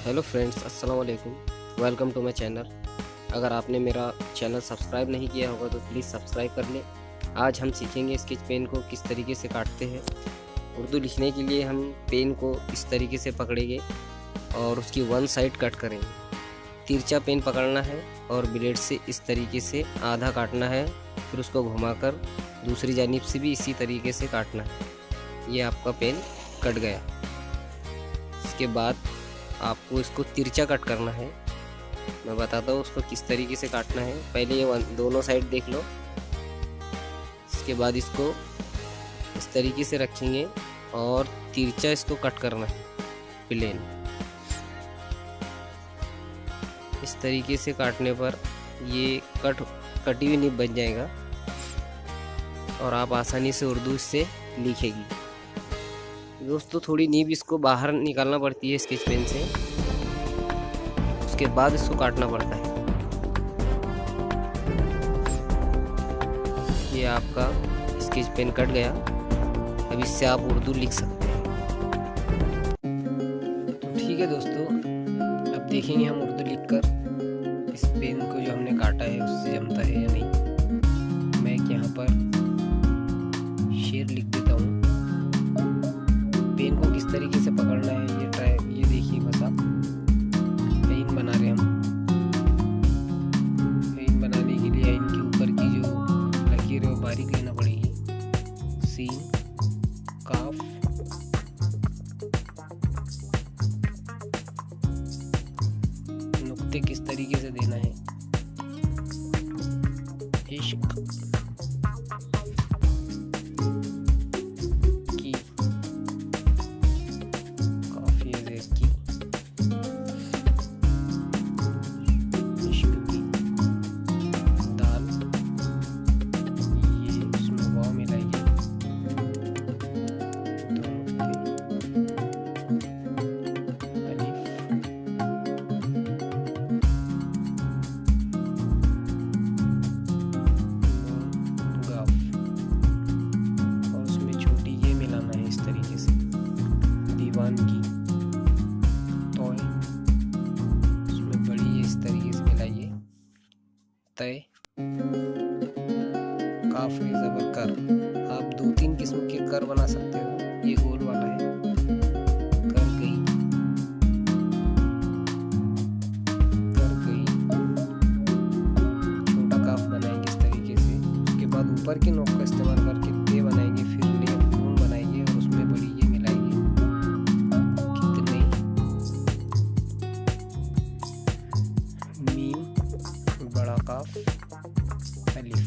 Hello friends, अस्सलाम वालेकुम। Welcome to my channel. अगर आपने मेरा चैनल सब्सक्राइब नहीं किया होगा तो प्लीज़ सब्सक्राइब कर लें। आज हम सीखेंगे स्केच पेन को किस तरीके से काटते हैं। उर्दू लिखने के लिए हम पेन को इस तरीके से पकड़ेंगे और उसकी वन साइड कट करेंगे। तिरछा पेन पकड़ना है और ब्लेड से इस तरीके से आधा काटना है, फिर उसको घुमाकर दूसरी जानिब से भी इसी तरीके से काटना है। ये आपका पेन कट गया। इसके बाद आपको इसको तिरछा कट करना है। मैं बताता हूँ उसको किस तरीके से काटना है। पहले ये दोनों साइड देख लो। इसके बाद इसको इस तरीके से रखेंगे और तिरछा इसको कट करना है प्लेन। इस तरीके से काटने पर ये कटी हुई निब बन जाएगा और आप आसानी से उर्दू इससे लिखेगी। दोस्तों, थोड़ी नीब इसको बाहर निकालना पड़ती है स्केच पेन से, उसके बाद इसको काटना पड़ता है। ये आपका स्केच पेन कट गया। अब इससे आप उर्दू लिख सकते हैं। तो ठीक है दोस्तों, अब देखेंगे हम उर्दू लिखकर इस पेन को जो हमने काटा है उससे जमता है या नहीं। मैं यहाँ पर शेर लिख देता हूँ। पेन को किस तरीके से पकड़ना है ये देखिए। बस आप लाइन बना रहे हम। लाइन बनाने के लिए लाइन के ऊपर की जो लकीर है वो बारीक लेना पड़ेगी। सीन, काफ, नुक्ते किस तरीके से देना है। इश्क की तोय, उसमें बड़ी इस तरीके से मिलाइए। तय, काफी जबर कर। आप 2-3 किस्म के कर बना सकते हो। ये गोल वाला है, कर गई, कर गई। छोटा काफ बनाएंगे इस तरीके से। उसके बाद ऊपर की नोक का इस्तेमाल करके ते बनाएंगे, फिर नून बनाएंगे और उसमें बड़ी ये मिलाएंगे। बड़ा काफ, अलिफ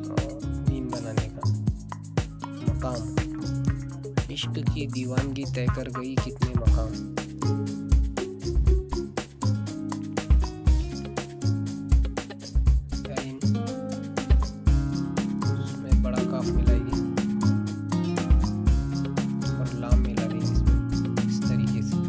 और मीम बनाने का मकाम। इश्क की दीवानगी तय कर गई कितने मकाम। उसमें बड़ा काफ मिलाएगी और लाम मिला देंगे इसमें इस तरीके से।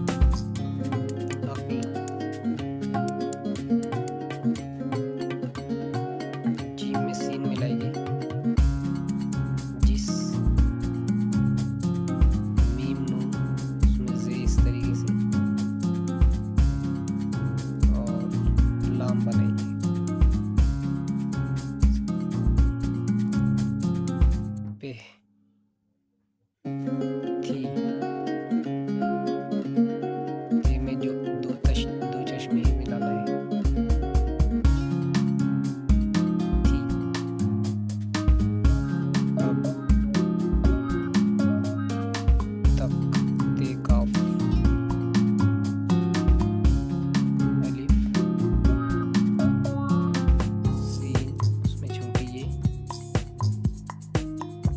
थी ये में जो दो चश्मे ही मिलाना है। थी, अब तक, ते काफ, अलिफ, सीन, उसमें छोटी ये,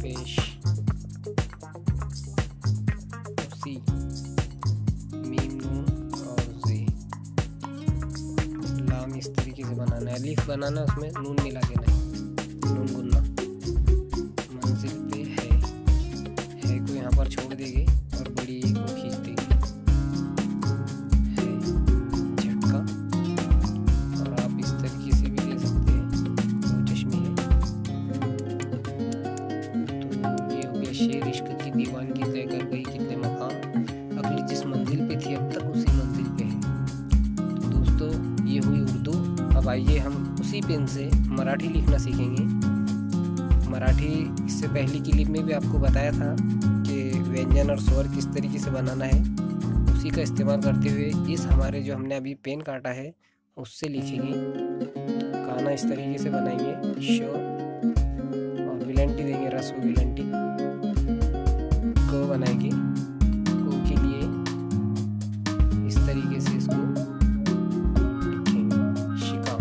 पेश, मीम, नून और जे। लाम इस तरीके से बनाना है। अलीफ बनाना, उसमें नून मिला देना है, नून गुन्ना। मंजिल पे है को यहाँ पर छोड़ देंगे और बड़ी को खींच देंगे। है झटका, और आप इस तरीके से भी ले सकते हैं। 2 चश्मे हैं। तो ये हो गया शेर। इश्क की दीवानगी तय कर गई कितने मकाम। अगली जिस मंजिल अब आइए हम उसी पेन से मराठी लिखना सीखेंगे। मराठी इससे पहली क्लिप में भी आपको बताया था कि व्यंजन और स्वर किस तरीके से बनाना है। उसी का इस्तेमाल करते हुए इस हमारे जो हमने अभी पेन काटा है उससे लिखेंगे। काना इस तरीके से बनाएंगे श, और विलंटी देंगे रस्व विलंटी। क बनाएंगे, को के लिए इस तरीके से इसको लिखेंगे शिका।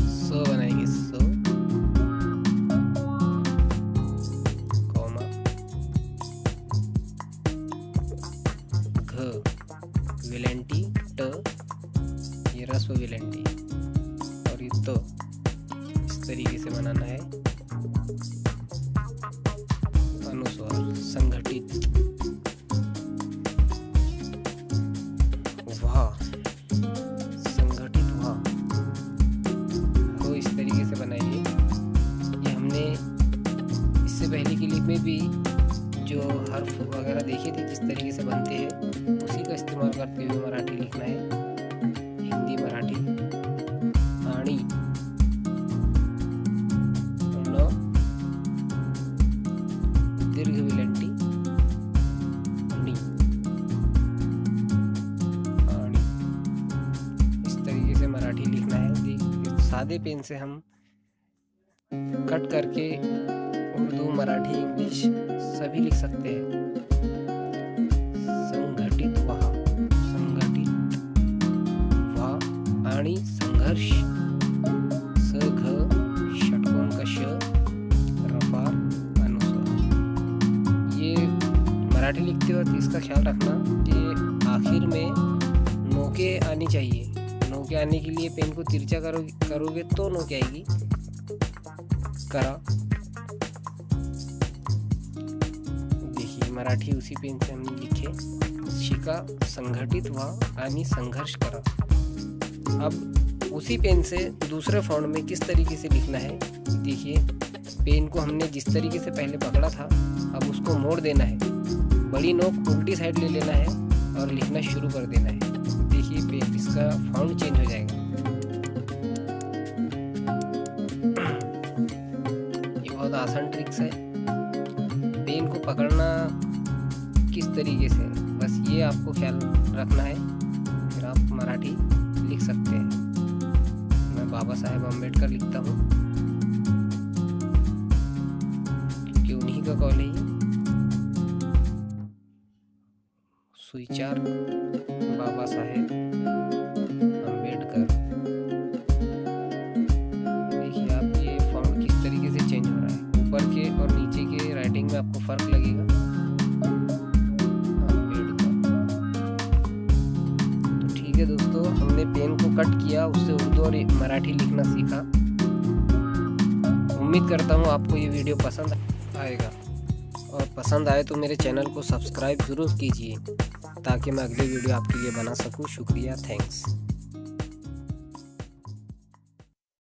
स बनाएंगे स, कॉमा, घ विलंटी ट, ये रस्व विलंटी, और ये तो इस तरीके से बनाना है। अनुस्वार संगठित, वाह संगठित वाह, तो इस तरीके से बनाइए। ये हमने इससे पहले क्लिप में भी जो हर्फ वगैरह देखे थे किस तरीके से बनते हैं, उसी का इस्तेमाल करते हुए मराठी लिखना है। हिंदी मराठी आणि, न दीर्घ विलंटी नी, आणि, इस तरीके से मराठी लिखना है। देखिए सादे पेन से हम कट करके उर्दू, मराठी, इंग्लिश सभी लिख सकते हैं। संघटित वाह, संघटित वाह आणि संघर्ष, स घ षटकोण का श, रफार अनुस्वार। ये मराठी लिखते वक्त इसका ख्याल रखना कि आखिर में नोके आनी चाहिए। नोके आने के लिए पेन को तिरछा करोगे तो नोके आएगी। करा, मराठी उसी पेन से हमने लिखे शिका, संघटित हुआ आणि संघर्ष करा। अब उसी पेन से दूसरे फॉन्ट में किस तरीके से लिखना है देखिए। पेन को हमने जिस तरीके से पहले पकड़ा था अब उसको मोड़ देना है। बड़ी नोक उल्टी साइड ले लेना है और लिखना शुरू कर देना है। देखिए पेन इसका फॉन्ट चेंज हो जाएगा। ये बहुत आसान ट्रिक्स है। पेन को पकड़ना किस तरीके से, बस ये आपको ख्याल रखना है, फिर आप मराठी लिख सकते हैं। मैं बाबा साहेब अम्बेडकर लिखता हूँ क्योंकि उन्हीं का कॉल है ये। सुविचार बाबा साहेब अम्बेडकर। देखिए आप ये फॉन्ट किस तरीके से चेंज हो रहा है। ऊपर के और नीचे के राइटिंग में आपको फर्क लगेगा। तो ठीक है दोस्तों, हमने पेन को कट किया, उससे उर्दू और मराठी लिखना सीखा। उम्मीद करता हूँ आपको ये वीडियो पसंद आएगा, और पसंद आए तो मेरे चैनल को सब्सक्राइब ज़रूर कीजिए ताकि मैं अगली वीडियो आपके लिए बना सकूँ। शुक्रिया, थैंक्स।